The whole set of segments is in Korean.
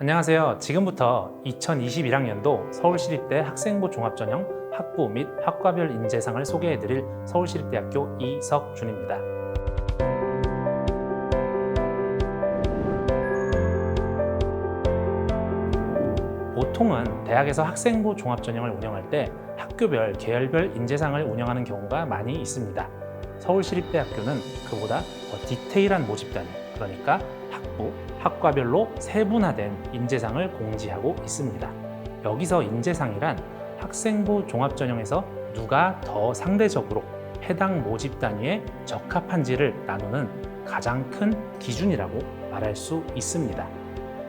안녕하세요. 지금부터 2021학년도 서울시립대 학생부 종합전형 학부 및 학과별 인재상을 소개해드릴 서울시립대학교 이석준입니다. 보통은 대학에서 학생부 종합전형을 운영할 때 학교별, 계열별 인재상을 운영하는 경우가 많이 있습니다. 서울시립대학교는 그보다 더 디테일한 모집 단위, 그러니까 학부, 학과별로 세분화된 인재상을 공지하고 있습니다. 여기서 인재상이란 학생부 종합전형에서 누가 더 상대적으로 해당 모집 단위에 적합한지를 나누는 가장 큰 기준이라고 말할 수 있습니다.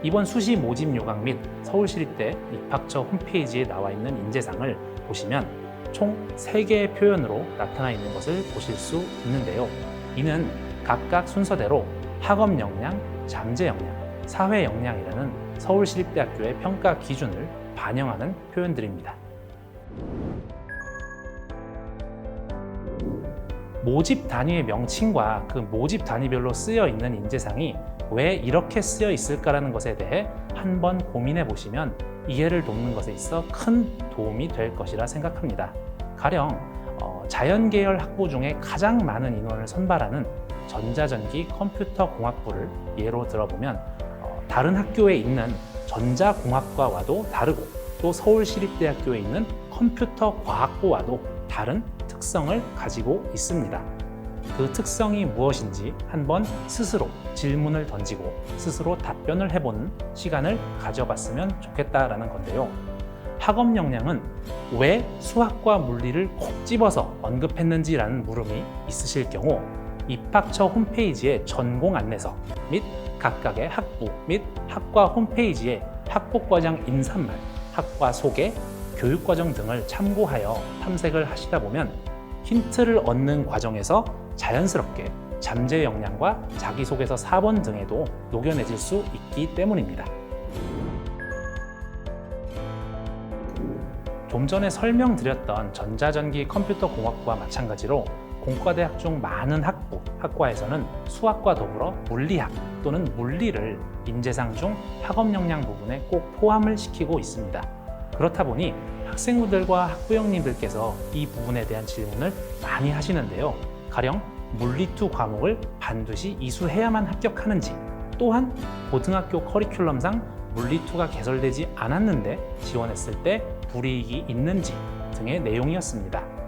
이번 수시 모집 요강 및 서울시립대 입학처 홈페이지에 나와 있는 인재상을 보시면 총 3개의 표현으로 나타나 있는 것을 보실 수 있는데요. 이는 각각 순서대로 학업 역량, 잠재 역량, 사회 역량이라는 서울시립대학교의 평가 기준을 반영하는 표현들입니다. 모집 단위의 명칭과 그 모집 단위별로 쓰여 있는 인재상이 왜 이렇게 쓰여 있을까라는 것에 대해 한번 고민해 보시면 이해를 돕는 것에 있어 큰 도움이 될 것이라 생각합니다. 가령 자연계열 학부 중에 가장 많은 인원을 선발하는 전자전기 컴퓨터공학부를 예로 들어보면 다른 학교에 있는 전자공학과와도 다르고 또 서울시립대학교에 있는 컴퓨터과학부와도 다른 특성을 가지고 있습니다. 그 특성이 무엇인지 한번 스스로 질문을 던지고 스스로 답변을 해보는 시간을 가져봤으면 좋겠다라는 건데요. 학업 역량은 왜 수학과 물리를 콕 집어서 언급했는지라는 물음이 있으실 경우 입학처 홈페이지의 전공 안내서 및 각각의 학부 및 학과 홈페이지의 학부과정 인사말, 학과 소개, 교육과정 등을 참고하여 탐색을 하시다 보면 힌트를 얻는 과정에서 자연스럽게 잠재 역량과 자기소개서 4번 등에도 녹여내질 수 있기 때문입니다. 좀 전에 설명드렸던 전자전기 컴퓨터공학부와 마찬가지로 공과대학 중 많은 학부, 학과에서는 수학과 더불어 물리학 또는 물리를 인재상 중 학업 역량 부분에 꼭 포함을 시키고 있습니다. 그렇다 보니 학생부들과 학부형님들께서 이 부분에 대한 질문을 많이 하시는데요. 가령 물리2 과목을 반드시 이수해야만 합격하는지, 또한 고등학교 커리큘럼상 물리2가 개설되지 않았는데 지원했을 때 불이익이 있는지 등의 내용이었습니다.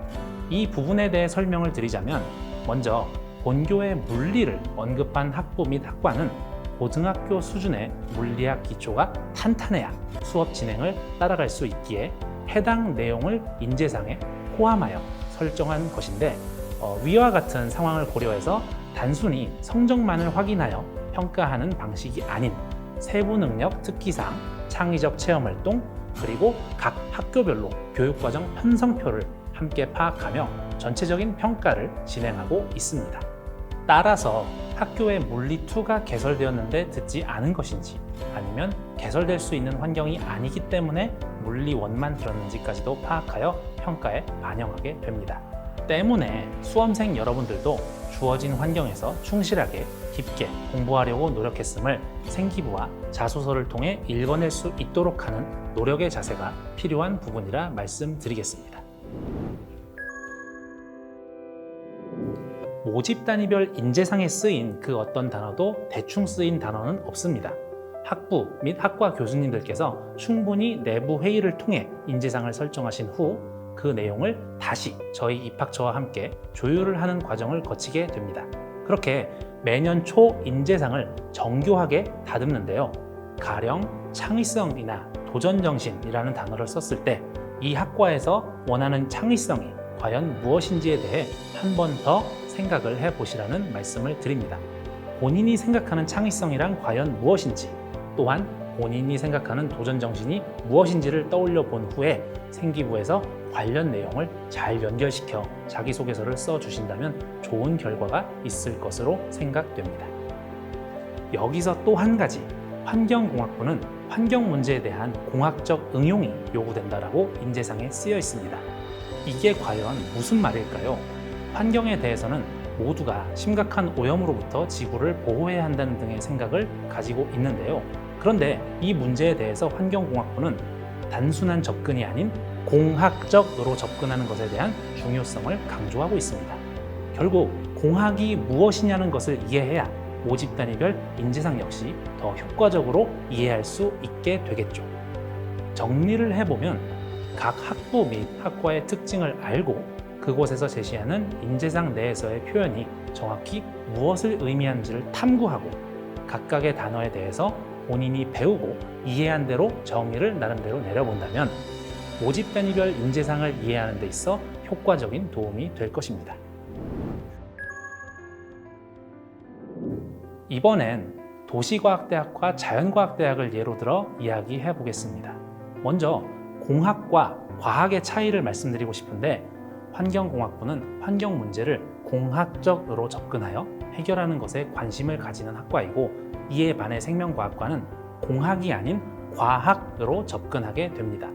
이 부분에 대해 설명을 드리자면 먼저 본교의 물리를 언급한 학부 및 학과는 고등학교 수준의 물리학 기초가 탄탄해야 수업 진행을 따라갈 수 있기에 해당 내용을 인재상에 포함하여 설정한 것인데 위와 같은 상황을 고려해서 단순히 성적만을 확인하여 평가하는 방식이 아닌 세부 능력 특기사항, 창의적 체험활동, 그리고 각 학교별로 교육과정 편성표를 함께 파악하며 전체적인 평가를 진행하고 있습니다. 따라서 학교에 물리2가 개설되었는데 듣지 않은 것인지 아니면 개설될 수 있는 환경이 아니기 때문에 물리1만 들었는지까지도 파악하여 평가에 반영하게 됩니다. 때문에 수험생 여러분들도 주어진 환경에서 충실하게 깊게 공부하려고 노력했음을 생기부와 자소서를 통해 읽어낼 수 있도록 하는 노력의 자세가 필요한 부분이라 말씀드리겠습니다. 모집 단위별 인재상에 쓰인 그 어떤 단어도 대충 쓰인 단어는 없습니다. 학부 및 학과 교수님들께서 충분히 내부 회의를 통해 인재상을 설정하신 후 그 내용을 다시 저희 입학처와 함께 조율을 하는 과정을 거치게 됩니다. 그렇게 매년 초 인재상을 정교하게 다듬는데요. 가령 창의성이나 도전정신이라는 단어를 썼을 때 이 학과에서 원하는 창의성이 과연 무엇인지에 대해 한 번 더 생각을 해보시라는 말씀을 드립니다. 본인이 생각하는 창의성이란 과연 무엇인지, 또한 본인이 생각하는 도전정신이 무엇인지를 떠올려 본 후에 생기부에서 관련 내용을 잘 연결시켜 자기소개서를 써주신다면 좋은 결과가 있을 것으로 생각됩니다. 여기서 또 한 가지, 환경공학부는 환경 문제에 대한 공학적 응용이 요구된다라고 인재상에 쓰여 있습니다. 이게 과연 무슨 말일까요? 환경에 대해서는 모두가 심각한 오염으로부터 지구를 보호해야 한다는 등의 생각을 가지고 있는데요. 그런데 이 문제에 대해서 환경공학부는 단순한 접근이 아닌 공학적으로 접근하는 것에 대한 중요성을 강조하고 있습니다. 결국 공학이 무엇이냐는 것을 이해해야 모집 단위별 인재상 역시 더 효과적으로 이해할 수 있게 되겠죠. 정리를 해보면 각 학부 및 학과의 특징을 알고 그곳에서 제시하는 인재상 내에서의 표현이 정확히 무엇을 의미하는지를 탐구하고 각각의 단어에 대해서 본인이 배우고 이해한 대로 정의를 나름대로 내려본다면 모집 단위별 인재상을 이해하는 데 있어 효과적인 도움이 될 것입니다. 이번엔 도시과학대학과 자연과학대학을 예로 들어 이야기해 보겠습니다. 먼저 공학과 과학의 차이를 말씀드리고 싶은데 환경공학부는 환경 문제를 공학적으로 접근하여 해결하는 것에 관심을 가지는 학과이고 이에 반해 생명과학과는 공학이 아닌 과학으로 접근하게 됩니다.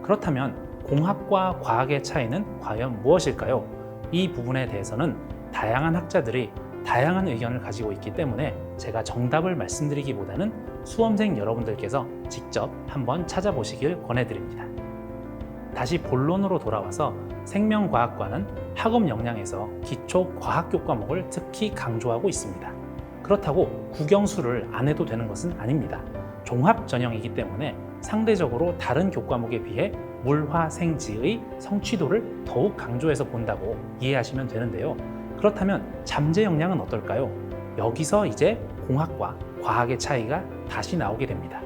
그렇다면 공학과 과학의 차이는 과연 무엇일까요? 이 부분에 대해서는 다양한 학자들이 다양한 의견을 가지고 있기 때문에 제가 정답을 말씀드리기보다는 수험생 여러분들께서 직접 한번 찾아보시길 권해드립니다. 다시 본론으로 돌아와서 생명과학과는 학업 역량에서 기초 과학교과목을 특히 강조하고 있습니다. 그렇다고 국영수를 안 해도 되는 것은 아닙니다. 종합 전형이기 때문에 상대적으로 다른 교과목에 비해 물화생지의 성취도를 더욱 강조해서 본다고 이해하시면 되는데요. 그렇다면 잠재 역량은 어떨까요? 여기서 이제 공학과 과학의 차이가 다시 나오게 됩니다.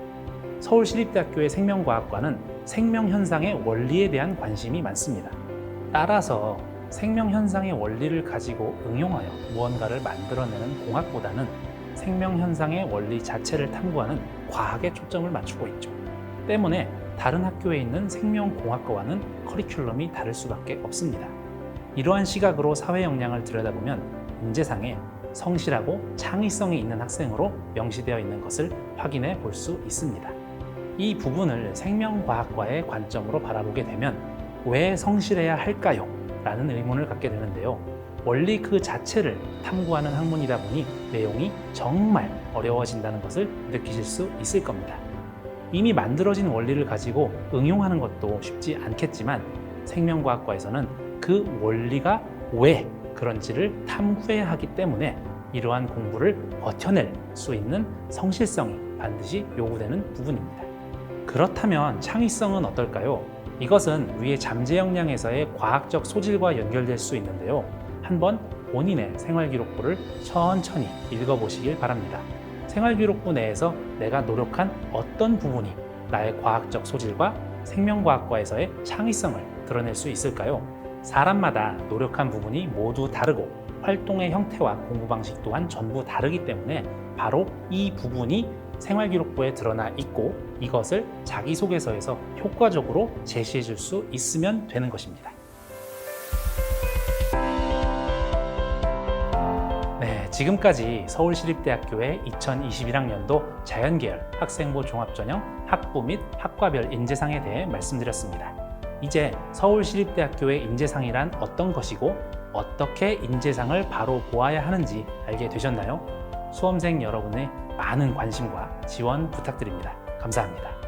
서울시립대학교의 생명과학과는 생명현상의 원리에 대한 관심이 많습니다. 따라서 생명현상의 원리를 가지고 응용하여 무언가를 만들어내는 공학보다는 생명현상의 원리 자체를 탐구하는 과학에 초점을 맞추고 있죠. 때문에 다른 학교에 있는 생명공학과와는 커리큘럼이 다를 수밖에 없습니다. 이러한 시각으로 사회 역량을 들여다보면 인재상에 성실하고 창의성이 있는 학생으로 명시되어 있는 것을 확인해 볼 수 있습니다. 이 부분을 생명과학과의 관점으로 바라보게 되면 왜 성실해야 할까요? 라는 의문을 갖게 되는데요. 원리 그 자체를 탐구하는 학문이다 보니 내용이 정말 어려워진다는 것을 느끼실 수 있을 겁니다. 이미 만들어진 원리를 가지고 응용하는 것도 쉽지 않겠지만 생명과학과에서는 그 원리가 왜 그런지를 탐구해야 하기 때문에 이러한 공부를 버텨낼 수 있는 성실성이 반드시 요구되는 부분입니다. 그렇다면 창의성은 어떨까요? 이것은 위의 잠재 역량에서의 과학적 소질과 연결될 수 있는데요. 한번 본인의 생활기록부를 천천히 읽어보시길 바랍니다. 생활기록부 내에서 내가 노력한 어떤 부분이 나의 과학적 소질과 생명과학과에서의 창의성을 드러낼 수 있을까요? 사람마다 노력한 부분이 모두 다르고 활동의 형태와 공부 방식 또한 전부 다르기 때문에 바로 이 부분이 생활기록부에 드러나 있고 이것을 자기소개서에서 효과적으로 제시해 줄 수 있으면 되는 것입니다. 네, 지금까지 서울시립대학교의 2021학년도 자연계열 학생부 종합전형 학부 및 학과별 인재상에 대해 말씀드렸습니다. 이제 서울시립대학교의 인재상이란 어떤 것이고 어떻게 인재상을 바로 보아야 하는지 알게 되셨나요? 수험생 여러분의 많은 관심과 지원 부탁드립니다. 감사합니다.